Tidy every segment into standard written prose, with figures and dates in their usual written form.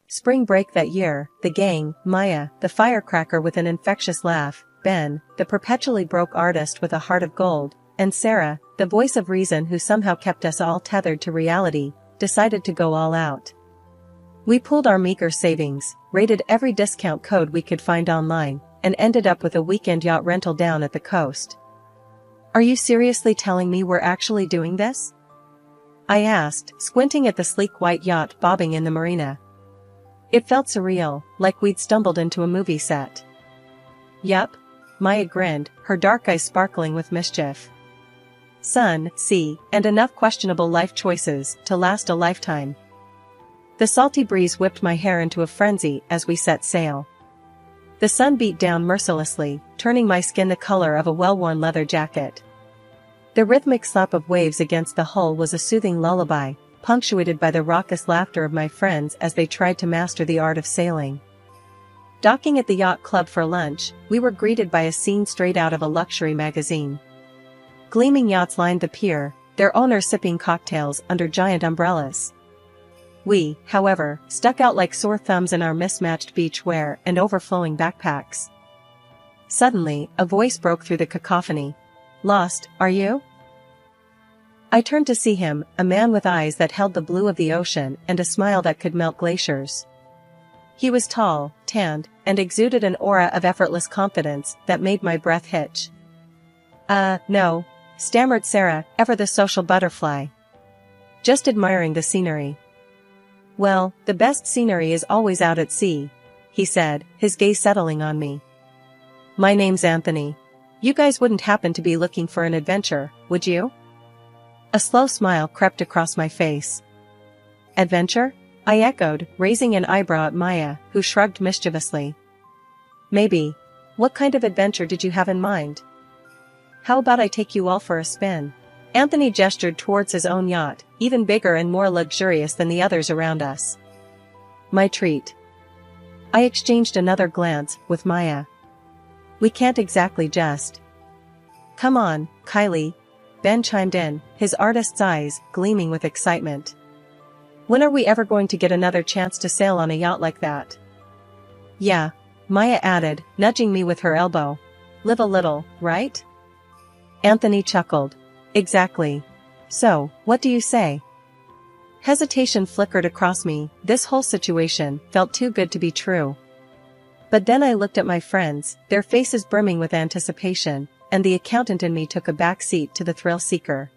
spring break that year, the gang, Maya, the firecracker with an infectious laugh, Ben, the perpetually broke artist with a heart of gold, and Sarah, the voice of reason who somehow kept us all tethered to reality, decided to go all out. We pooled our meager savings, raided every discount code we could find online, and ended up with a weekend yacht rental down at the coast. "Are you seriously telling me we're actually doing this?" I asked, squinting at the sleek white yacht bobbing in the marina. It felt surreal, like we'd stumbled into a movie set. "Yup," Maya grinned, her dark eyes sparkling with mischief. "Sun, sea, and enough questionable life choices to last a lifetime." The salty breeze whipped my hair into a frenzy as we set sail. The sun beat down mercilessly, turning my skin the color of a well-worn leather jacket. The rhythmic slap of waves against the hull was a soothing lullaby, punctuated by the raucous laughter of my friends as they tried to master the art of sailing. Docking at the yacht club for lunch, we were greeted by a scene straight out of a luxury magazine. Gleaming yachts lined the pier, their owners sipping cocktails under giant umbrellas. We, however, stuck out like sore thumbs in our mismatched beach wear and overflowing backpacks. Suddenly, a voice broke through the cacophony. "Lost, are you?" I turned to see him, a man with eyes that held the blue of the ocean and a smile that could melt glaciers. He was tall, tanned, and exuded an aura of effortless confidence that made my breath hitch. No," stammered Sarah, ever the social butterfly. "Just admiring the scenery." "Well, the best scenery is always out at sea," he said, his gaze settling on me. "My name's Anthony. You guys wouldn't happen to be looking for an adventure, would you?" A slow smile crept across my face. "Adventure?" I echoed, raising an eyebrow at Maya, who shrugged mischievously. "Maybe. What kind of adventure did you have in mind?" "How about I take you all for a spin?" Anthony gestured towards his own yacht, even bigger and more luxurious than the others around us. "My treat." I exchanged another glance with Maya. "We can't exactly just." "Come on, Kylie," Ben chimed in, his artist's eyes gleaming with excitement. "When are we ever going to get another chance to sail on a yacht like that?" "Yeah," Maya added, nudging me with her elbow. "Live a little, right?" Anthony chuckled. "Exactly. So, what do you say?" Hesitation flickered across me. This whole situation felt too good to be true. But then I looked at my friends, their faces brimming with anticipation, and the accountant in me took a back seat to the thrill seeker.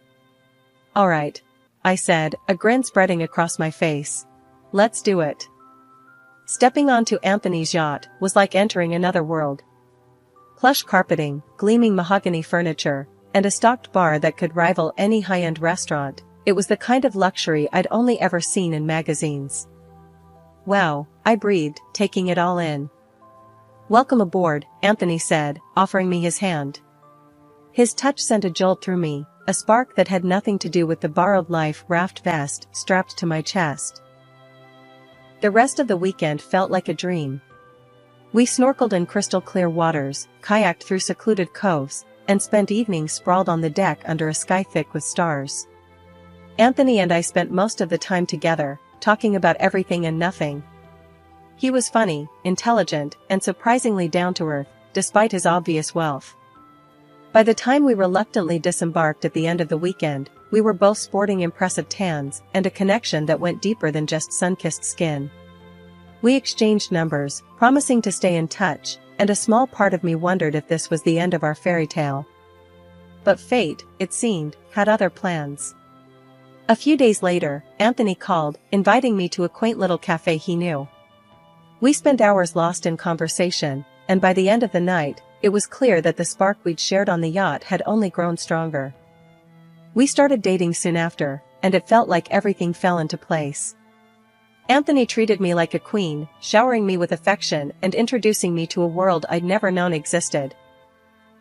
"All right," I said, a grin spreading across my face. "Let's do it." Stepping onto Anthony's yacht was like entering another world. Plush carpeting, gleaming mahogany furniture, and a stocked bar that could rival any high-end restaurant. It was the kind of luxury I'd only ever seen in magazines. "Wow," I breathed, taking it all in. "Welcome aboard," Anthony said, offering me his hand. His touch sent a jolt through me, a spark that had nothing to do with the borrowed life raft vest strapped to my chest. The rest of the weekend felt like a dream. We snorkeled in crystal-clear waters, kayaked through secluded coves, and spent evenings sprawled on the deck under a sky thick with stars. Anthony and I spent most of the time together, talking about everything and nothing. He was funny, intelligent, and surprisingly down-to-earth, despite his obvious wealth. By the time we reluctantly disembarked at the end of the weekend, we were both sporting impressive tans and a connection that went deeper than just sun-kissed skin. We exchanged numbers, promising to stay in touch, and a small part of me wondered if this was the end of our fairy tale. But fate, it seemed, had other plans. A few days later, Anthony called, inviting me to a quaint little cafe he knew. We spent hours lost in conversation, and by the end of the night, it was clear that the spark we'd shared on the yacht had only grown stronger. We started dating soon after, and it felt like everything fell into place. Anthony treated me like a queen, showering me with affection and introducing me to a world I'd never known existed.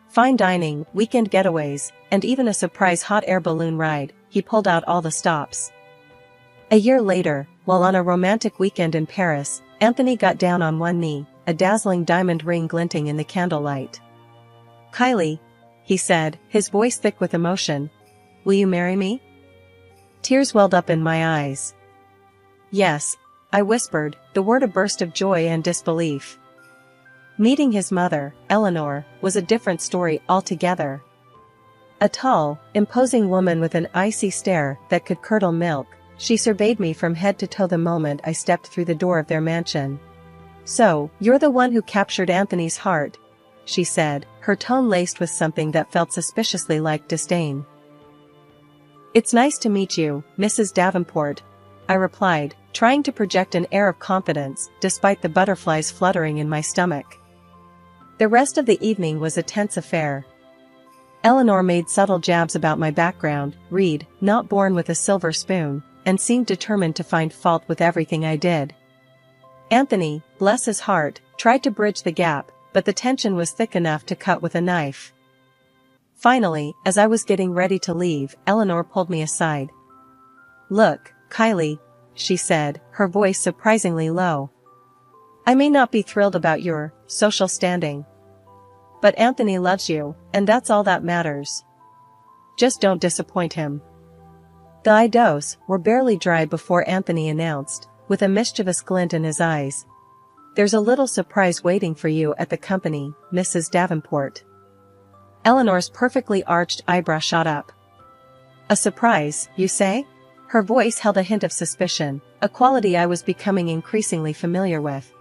Fine dining, weekend getaways, and even a surprise hot air balloon ride, he pulled out all the stops. A year later, while on a romantic weekend in Paris, Anthony got down on one knee, a dazzling diamond ring glinting in the candlelight. "Kylie," he said, his voice thick with emotion, "will you marry me?" Tears welled up in my eyes. "Yes," I whispered, the word a burst of joy and disbelief. Meeting his mother, Eleanor, was a different story altogether. A tall, imposing woman with an icy stare that could curdle milk, she surveyed me from head to toe the moment I stepped through the door of their mansion. "So, you're the one who captured Anthony's heart," she said, her tone laced with something that felt suspiciously like disdain. "It's nice to meet you, Mrs. Davenport," I replied, trying to project an air of confidence despite the butterflies fluttering in my stomach. The rest of the evening was a tense affair. Eleanor made subtle jabs about my background, Reed, not born with a silver spoon, and seemed determined to find fault with everything I did. Anthony, bless his heart, tried to bridge the gap, but the tension was thick enough to cut with a knife. Finally, as I was getting ready to leave, Eleanor pulled me aside. "Look, Kylie," she said, her voice surprisingly low. "I may not be thrilled about your social standing, but Anthony loves you, and that's all that matters. Just don't disappoint him." The eyes were barely dry before Anthony announced, with a mischievous glint in his eyes, "There's a little surprise waiting for you at the company, Mrs. Davenport." Eleanor's perfectly arched eyebrow shot up. "A surprise, you say?" Her voice held a hint of suspicion, a quality I was becoming increasingly familiar with.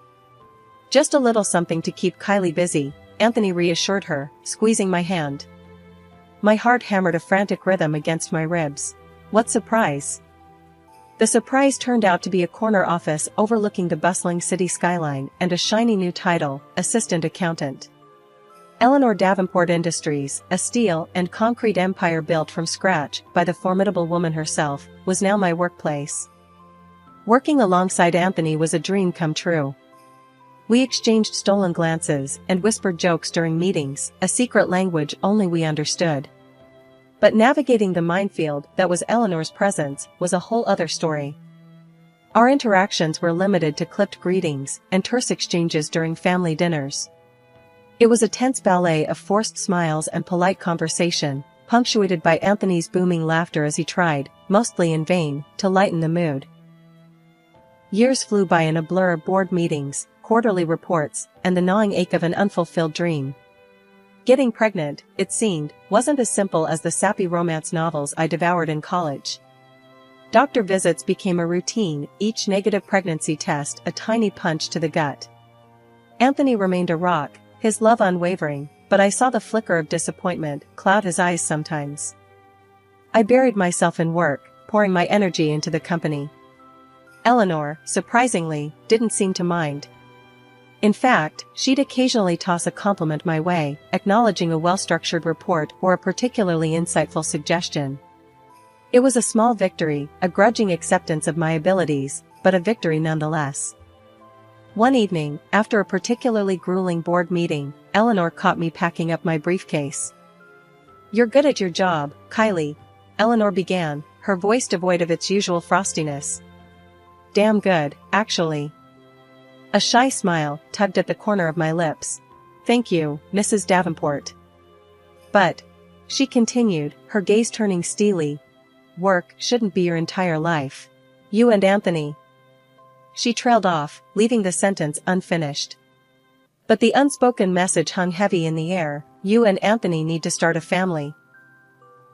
"Just a little something to keep Kylie busy," Anthony reassured her, squeezing my hand. My heart hammered a frantic rhythm against my ribs. What surprise? The surprise turned out to be a corner office overlooking the bustling city skyline and a shiny new title, assistant accountant. Eleanor Davenport Industries, a steel and concrete empire built from scratch by the formidable woman herself, was now my workplace. Working alongside Anthony was a dream come true. We exchanged stolen glances and whispered jokes during meetings, a secret language only we understood. But navigating the minefield that was Eleanor's presence was a whole other story. Our interactions were limited to clipped greetings and terse exchanges during family dinners. It was a tense ballet of forced smiles and polite conversation, punctuated by Anthony's booming laughter as he tried, mostly in vain, to lighten the mood. Years flew by in a blur of board meetings, quarterly reports, and the gnawing ache of an unfulfilled dream. Getting pregnant, it seemed, wasn't as simple as the sappy romance novels I devoured in college. Doctor visits became a routine, each negative pregnancy test a tiny punch to the gut. Anthony remained a rock, his love unwavering, but I saw the flicker of disappointment cloud his eyes sometimes. I buried myself in work, pouring my energy into the company. Eleanor, surprisingly, didn't seem to mind. In fact, she'd occasionally toss a compliment my way, acknowledging a well-structured report or a particularly insightful suggestion. It was a small victory, a grudging acceptance of my abilities, but a victory nonetheless. One evening, after a particularly grueling board meeting, Eleanor caught me packing up my briefcase. "You're good at your job, Kylie," Eleanor began, her voice devoid of its usual frostiness. "Damn good, actually." A shy smile tugged at the corner of my lips. "Thank you, Mrs. Davenport." "But," she continued, her gaze turning steely, "work shouldn't be your entire life. You and Anthony." She trailed off, leaving the sentence unfinished. But the unspoken message hung heavy in the air. "You and Anthony need to start a family."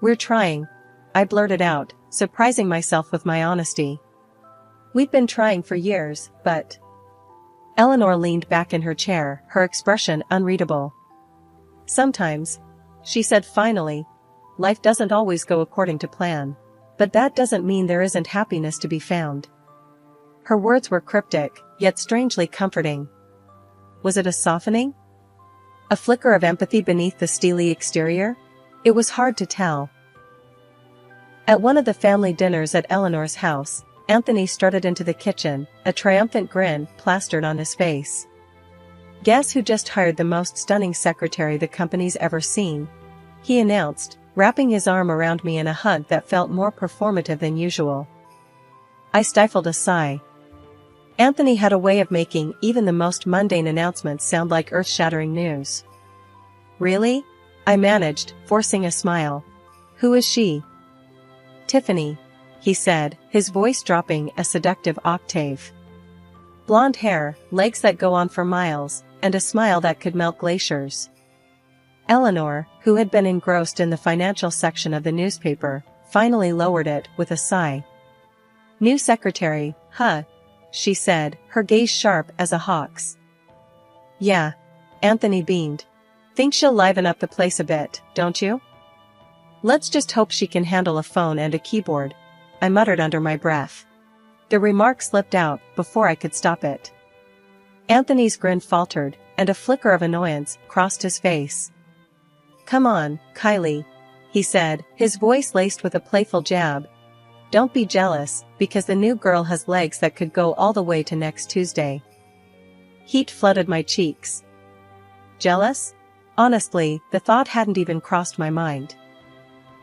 "We're trying," I blurted out, surprising myself with my honesty. "We've been trying for years, but..." Eleanor leaned back in her chair, her expression unreadable. "Sometimes," she said finally, "life doesn't always go according to plan. But that doesn't mean there isn't happiness to be found." Her words were cryptic, yet strangely comforting. Was it a softening? A flicker of empathy beneath the steely exterior? It was hard to tell. At one of the family dinners at Eleanor's house, Anthony strutted into the kitchen, a triumphant grin plastered on his face. "Guess who just hired the most stunning secretary the company's ever seen?" he announced, wrapping his arm around me in a hug that felt more performative than usual. I stifled a sigh. Anthony had a way of making even the most mundane announcements sound like earth-shattering news. "Really?" I managed, forcing a smile. "Who is she?" "Tiffany," he said, his voice dropping a seductive octave. Blonde hair, legs that go on for miles, and a smile that could melt glaciers. Eleanor, who had been engrossed in the financial section of the newspaper, finally lowered it with a sigh. "New secretary, huh?" she said, her gaze sharp as a hawk's. "Yeah," Anthony beamed. "Think she'll liven up the place a bit, don't you?" "Let's just hope she can handle a phone and a keyboard," I muttered under my breath. The remark slipped out before I could stop it. Anthony's grin faltered, and a flicker of annoyance crossed his face. "Come on, Kylie," he said, his voice laced with a playful jab. "Don't be jealous, because the new girl has legs that could go all the way to next Tuesday." Heat flooded my cheeks. Jealous? Honestly, the thought hadn't even crossed my mind.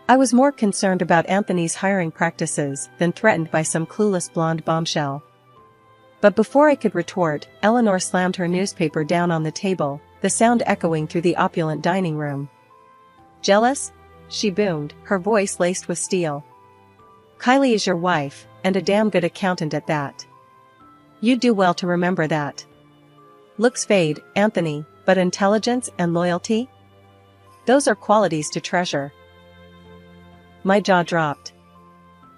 I was more concerned about Anthony's hiring practices than threatened by some clueless blonde bombshell. But before I could retort, Eleanor slammed her newspaper down on the table, the sound echoing through the opulent dining room. "Jealous?" she boomed, her voice laced with steel. "Kylie is your wife, and a damn good accountant at that. You'd do well to remember that. Looks fade, Anthony, but intelligence and loyalty? Those are qualities to treasure." My jaw dropped.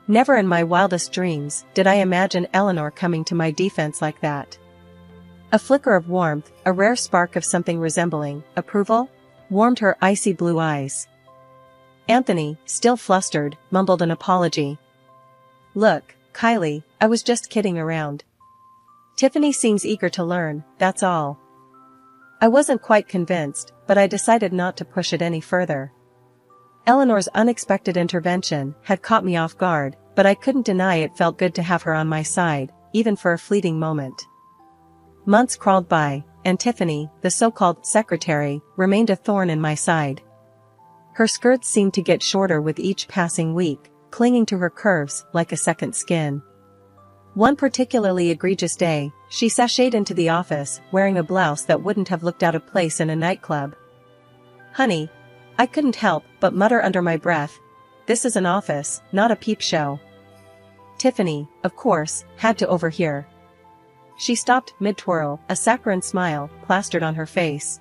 Never in my wildest dreams did I imagine Eleanor coming to my defense like that. A flicker of warmth, a rare spark of something resembling approval, warmed her icy blue eyes. Anthony, still flustered, mumbled an apology. "Look, Kylie, I was just kidding around. Tiffany seems eager to learn, that's all." I wasn't quite convinced, but I decided not to push it any further. Eleanor's unexpected intervention had caught me off guard, but I couldn't deny it felt good to have her on my side, even for a fleeting moment. Months crawled by, and Tiffany, the so-called secretary, remained a thorn in my side. Her skirts seemed to get shorter with each passing week, clinging to her curves like a second skin. One particularly egregious day, she sashayed into the office wearing a blouse that wouldn't have looked out of place in a nightclub. "Honey," I couldn't help but mutter under my breath, "this is an office, not a peep show." Tiffany, of course, had to overhear. She stopped mid-twirl, a saccharine smile plastered on her face.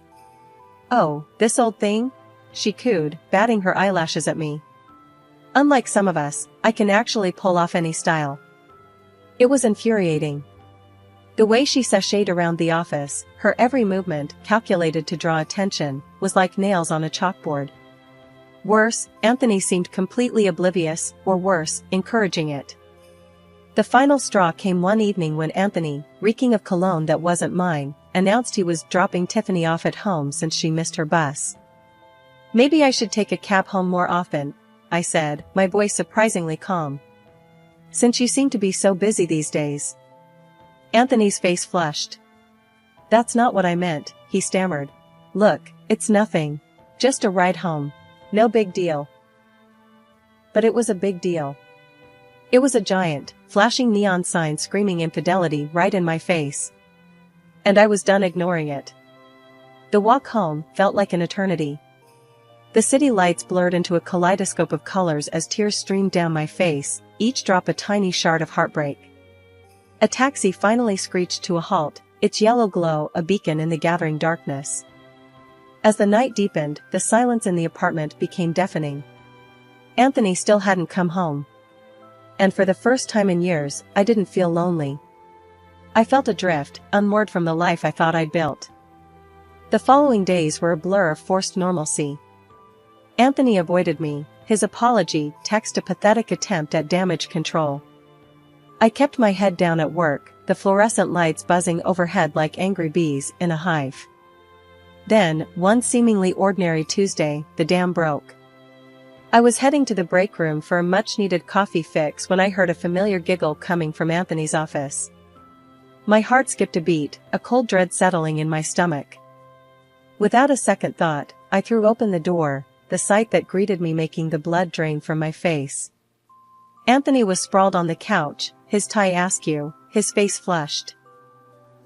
"Oh, this old thing?" she cooed, batting her eyelashes at me. "Unlike some of us, I can actually pull off any style." It was infuriating. The way she sashayed around the office, her every movement calculated to draw attention, was like nails on a chalkboard. Worse, Anthony seemed completely oblivious, or worse, encouraging it. The final straw came one evening when Anthony, reeking of cologne that wasn't mine, announced he was dropping Tiffany off at home since she missed her bus. "Maybe I should take a cab home more often," I said, my voice surprisingly calm. "Since you seem to be so busy these days." Anthony's face flushed. "That's not what I meant," he stammered. "Look, it's nothing. Just a ride home. No big deal." But it was a big deal. It was a giant, flashing neon sign screaming infidelity right in my face. And I was done ignoring it. The walk home felt like an eternity. The city lights blurred into a kaleidoscope of colors as tears streamed down my face, each drop a tiny shard of heartbreak. A taxi finally screeched to a halt, its yellow glow a beacon in the gathering darkness. As the night deepened, the silence in the apartment became deafening. Anthony still hadn't come home. And for the first time in years, I didn't feel lonely. I felt adrift, unmoored from the life I thought I'd built. The following days were a blur of forced normalcy. Anthony avoided me, his apology text a pathetic attempt at damage control. I kept my head down at work, the fluorescent lights buzzing overhead like angry bees in a hive. Then, one seemingly ordinary Tuesday, the dam broke. I was heading to the break room for a much-needed coffee fix when I heard a familiar giggle coming from Anthony's office. My heart skipped a beat, a cold dread settling in my stomach. Without a second thought, I threw open the door, the sight that greeted me making the blood drain from my face. Anthony was sprawled on the couch, his tie askew, his face flushed.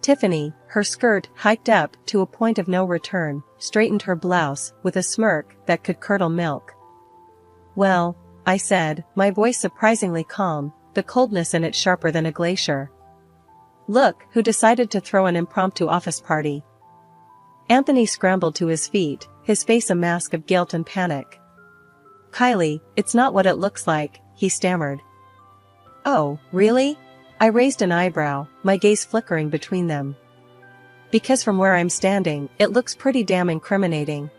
Tiffany, her skirt hiked up to a point of no return, straightened her blouse with a smirk that could curdle milk. "Well," I said, my voice surprisingly calm, the coldness in it sharper than a glacier. Look, who decided to throw an impromptu office party. Anthony scrambled to his feet, his face a mask of guilt and panic. Kylie, it's not what it looks like, he stammered. Oh, really? I raised an eyebrow, my gaze flickering between them. Because from where I'm standing, it looks pretty damn incriminating.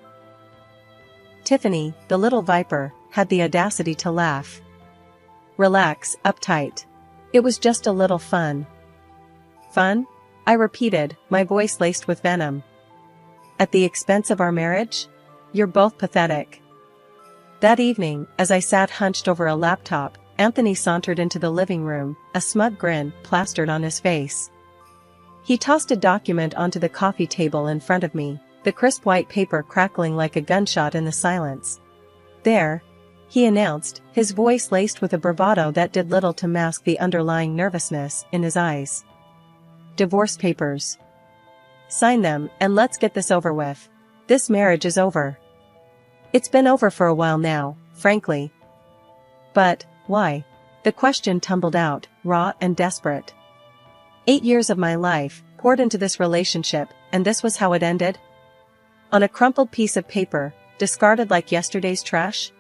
Tiffany, the little viper, had the audacity to laugh. Relax, uptight. It was just a little fun. Fun? I repeated, my voice laced with venom. At the expense of our marriage? You're both pathetic. That evening, as I sat hunched over a laptop, Anthony sauntered into the living room, a smug grin plastered on his face. He tossed a document onto the coffee table in front of me, the crisp white paper crackling like a gunshot in the silence. There, he announced, his voice laced with a bravado that did little to mask the underlying nervousness in his eyes. Divorce papers. Sign them, and let's get this over with. This marriage is over. It's been over for a while now, frankly. But, why? The question tumbled out, raw and desperate. 8 years of my life, poured into this relationship, and this was how it ended? On a crumpled piece of paper, discarded like yesterday's trash?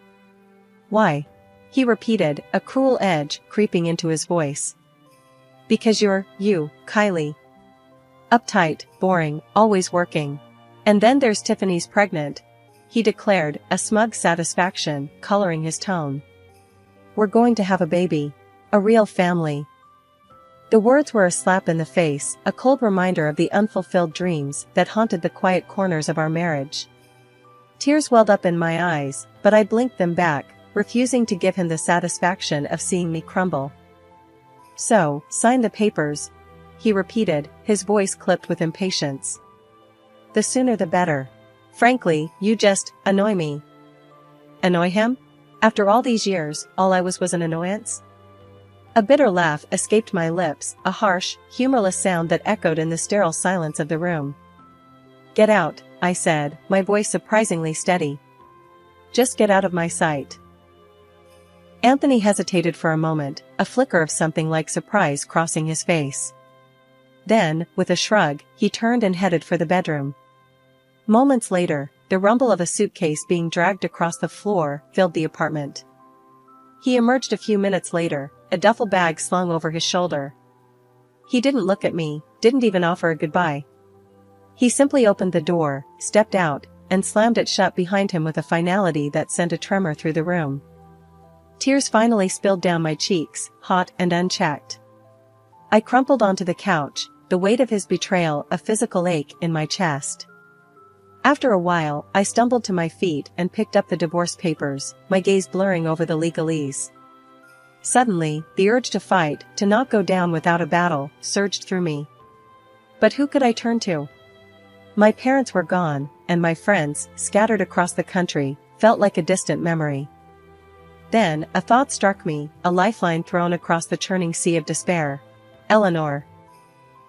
Why? He repeated, a cruel edge creeping into his voice. Because you're, you, Kylie. Uptight, boring, always working. And then there's Tiffany's pregnant, he declared, a smug satisfaction coloring his tone. We're going to have a baby. A real family. The words were a slap in the face, a cold reminder of the unfulfilled dreams that haunted the quiet corners of our marriage. Tears welled up in my eyes, but I blinked them back, refusing to give him the satisfaction of seeing me crumble. So, sign the papers, he repeated, his voice clipped with impatience. The sooner the better. Frankly, you just annoy me. Annoy him? After all these years, all I was an annoyance? A bitter laugh escaped my lips, a harsh, humorless sound that echoed in the sterile silence of the room. Get out, I said, my voice surprisingly steady. Just get out of my sight. Anthony hesitated for a moment, a flicker of something like surprise crossing his face. Then, with a shrug, he turned and headed for the bedroom. Moments later, the rumble of a suitcase being dragged across the floor filled the apartment. He emerged a few minutes later, a duffel bag slung over his shoulder. He didn't look at me, didn't even offer a goodbye. He simply opened the door, stepped out, and slammed it shut behind him with a finality that sent a tremor through the room. Tears finally spilled down my cheeks, hot and unchecked. I crumpled onto the couch, the weight of his betrayal a physical ache in my chest. After a while, I stumbled to my feet and picked up the divorce papers, my gaze blurring over the legalese. Suddenly, the urge to fight, to not go down without a battle, surged through me. But who could I turn to? My parents were gone, and my friends, scattered across the country, felt like a distant memory. Then, a thought struck me, a lifeline thrown across the churning sea of despair. Eleanor.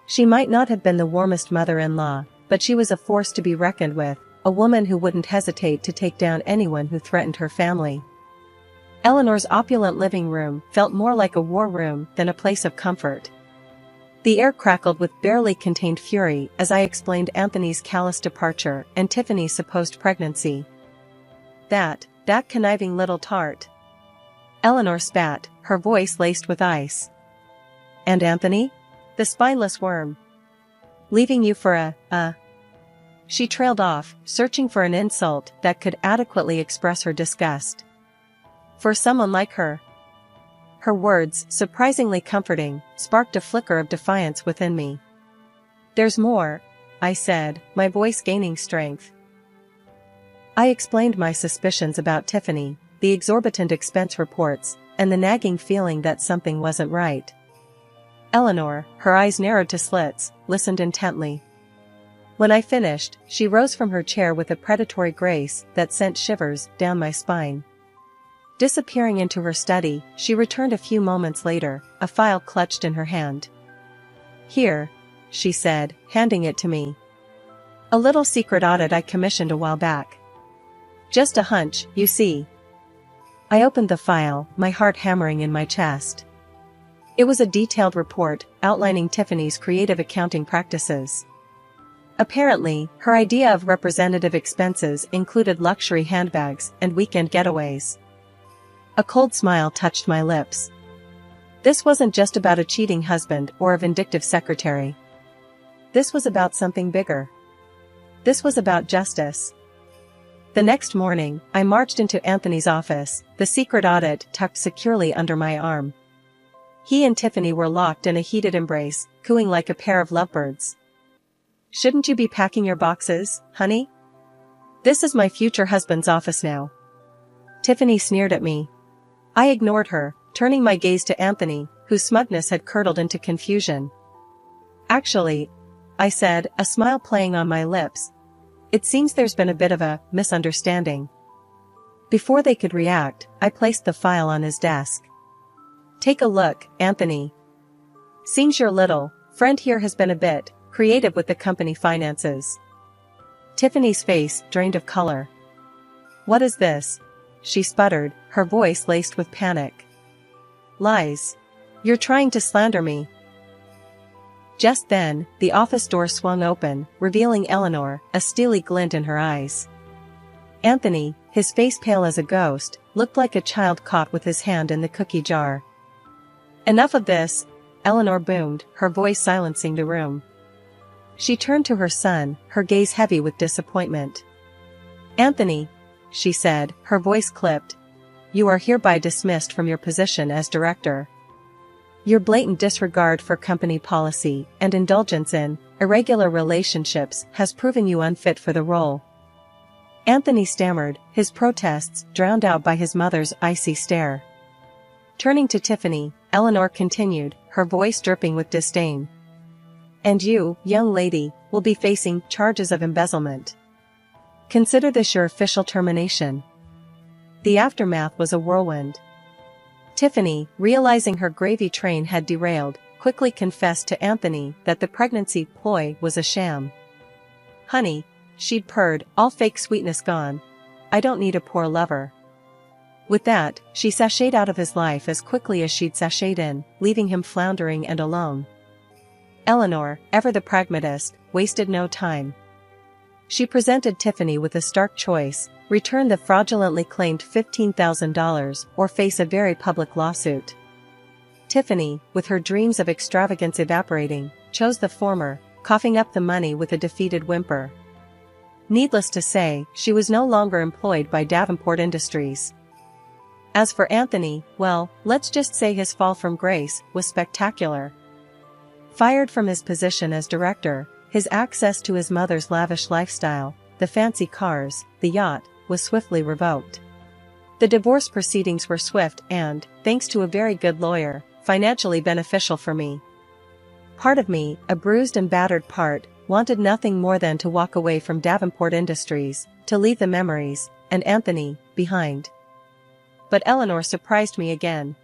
She might not have been the warmest mother-in-law, but she was a force to be reckoned with, a woman who wouldn't hesitate to take down anyone who threatened her family. Eleanor's opulent living room felt more like a war room than a place of comfort. The air crackled with barely contained fury as I explained Anthony's callous departure and Tiffany's supposed pregnancy. That conniving little tart. Eleanor spat, her voice laced with ice. And Anthony? The spineless worm. Leaving you for a. She trailed off, searching for an insult that could adequately express her disgust. For someone like her. Her words, surprisingly comforting, sparked a flicker of defiance within me. There's more, I said, my voice gaining strength. I explained my suspicions about Tiffany, the exorbitant expense reports, and the nagging feeling that something wasn't right. Eleanor, her eyes narrowed to slits, listened intently. When I finished, she rose from her chair with a predatory grace that sent shivers down my spine. Disappearing into her study, she returned a few moments later, a file clutched in her hand. Here, she said, handing it to me. A little secret audit I commissioned a while back. Just a hunch, you see. I opened the file, my heart hammering in my chest. It was a detailed report outlining Tiffany's creative accounting practices. Apparently, her idea of representative expenses included luxury handbags and weekend getaways. A cold smile touched my lips. This wasn't just about a cheating husband or a vindictive secretary. This was about something bigger. This was about justice. The next morning, I marched into Anthony's office, the secret audit tucked securely under my arm. He and Tiffany were locked in a heated embrace, cooing like a pair of lovebirds. "Shouldn't you be packing your boxes, honey? This is my future husband's office now." Tiffany sneered at me. I ignored her, turning my gaze to Anthony, whose smugness had curdled into confusion. "Actually," I said, a smile playing on my lips, "it seems there's been a bit of a misunderstanding." Before they could react, I placed the file on his desk. "Take a look, Anthony. Seems your little friend here has been a bit creative with the company finances." Tiffany's face drained of color. "What is this?" she sputtered, her voice laced with panic. "Lies. You're trying to slander me." Just then, the office door swung open, revealing Eleanor, a steely glint in her eyes. Anthony, his face pale as a ghost, looked like a child caught with his hand in the cookie jar. "Enough of this," Eleanor boomed, her voice silencing the room. She turned to her son, her gaze heavy with disappointment. "Anthony," she said, her voice clipped, "you are hereby dismissed from your position as director. Your blatant disregard for company policy and indulgence in irregular relationships has proven you unfit for the role." Anthony stammered, his protests drowned out by his mother's icy stare. Turning to Tiffany, Eleanor continued, her voice dripping with disdain. "And you, young lady, will be facing charges of embezzlement. Consider this your official termination." The aftermath was a whirlwind. Tiffany, realizing her gravy train had derailed, quickly confessed to Anthony that the pregnancy ploy was a sham. "Honey," she'd purred, "all fake sweetness gone. I don't need a poor lover." With that, she sashayed out of his life as quickly as she'd sashayed in, leaving him floundering and alone. Eleanor, ever the pragmatist, wasted no time. She presented Tiffany with a stark choice: return the fraudulently claimed $15,000 or face a very public lawsuit. Tiffany, with her dreams of extravagance evaporating, chose the former, coughing up the money with a defeated whimper. Needless to say, she was no longer employed by Davenport Industries. As for Anthony, well, let's just say his fall from grace was spectacular. Fired from his position as director, his access to his mother's lavish lifestyle, the fancy cars, the yacht, was swiftly revoked. The divorce proceedings were swift and, thanks to a very good lawyer, financially beneficial for me. Part of me, a bruised and battered part, wanted nothing more than to walk away from Davenport Industries, to leave the memories, and Anthony, behind. But Eleanor surprised me again.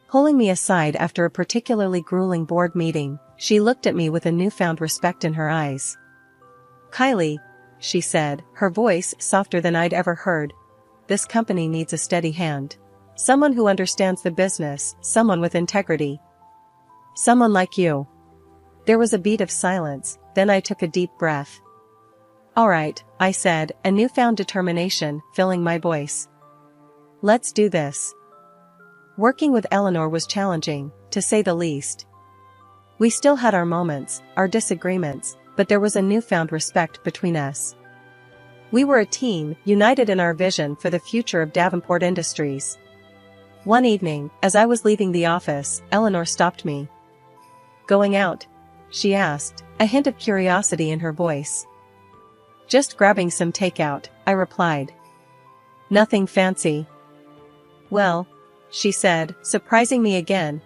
Pulling me aside after a particularly grueling board meeting, she looked at me with a newfound respect in her eyes. "Kylie," she said, her voice softer than I'd ever heard, "this company needs a steady hand. Someone who understands the business, someone with integrity. Someone like you." There was a beat of silence, then I took a deep breath. "All right," I said, a newfound determination filling my voice. "Let's do this." Working with Eleanor was challenging, to say the least. We still had our moments, our disagreements, but there was a newfound respect between us. We were a team, united in our vision for the future of Davenport Industries. One evening, as I was leaving the office, Eleanor stopped me. "Going out?" she asked, a hint of curiosity in her voice. "Just grabbing some takeout," I replied. "Nothing fancy?" "Well," she said, surprising me again,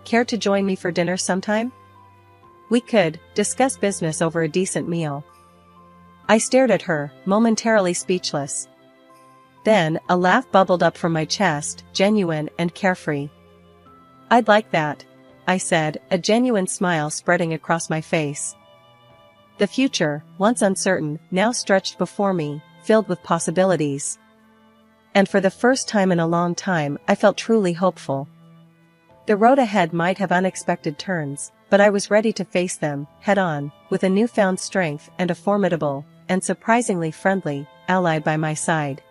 "care to join me for dinner sometime? We could discuss business over a decent meal." I stared at her, momentarily speechless. Then, a laugh bubbled up from my chest, genuine and carefree. "I'd like that," I said, a genuine smile spreading across my face. The future, once uncertain, now stretched before me, filled with possibilities. And for the first time in a long time, I felt truly hopeful. The road ahead might have unexpected turns, but I was ready to face them, head-on, with a newfound strength and a formidable, and surprisingly friendly, ally by my side.